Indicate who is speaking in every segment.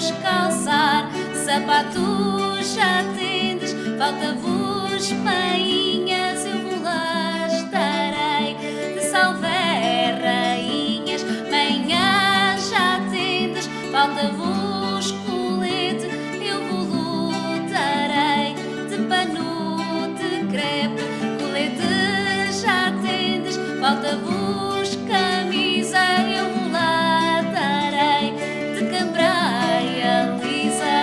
Speaker 1: vos calçar sapatos, já tendes, falta-vos meinhas, eu vos las darei. De salver rainhas, meinhas, já tendes, falta-vos colete, eu vos darei. De pano, de crepe, colete, já tendes, falta-vos camisa, eu vos lá darei. De cambraia lisa.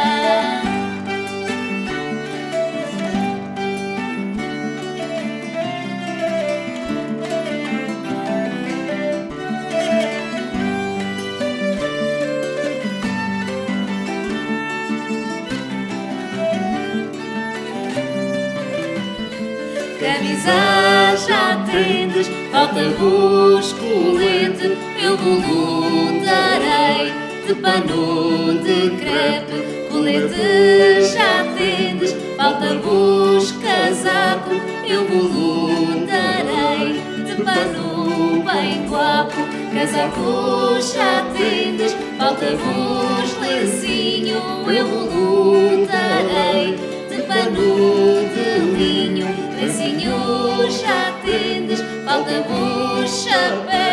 Speaker 1: Camisa já tendes, falta-vos colete, eu vos darei. De pano, de crepe, colete já tendes, falta-vos casaco, eu vos darei. De pano bem guapo, casaco já tendes, falta-vos lencinho, eu vos darei. De pano de linho, lencinho já tendes, falta-vos chapéu.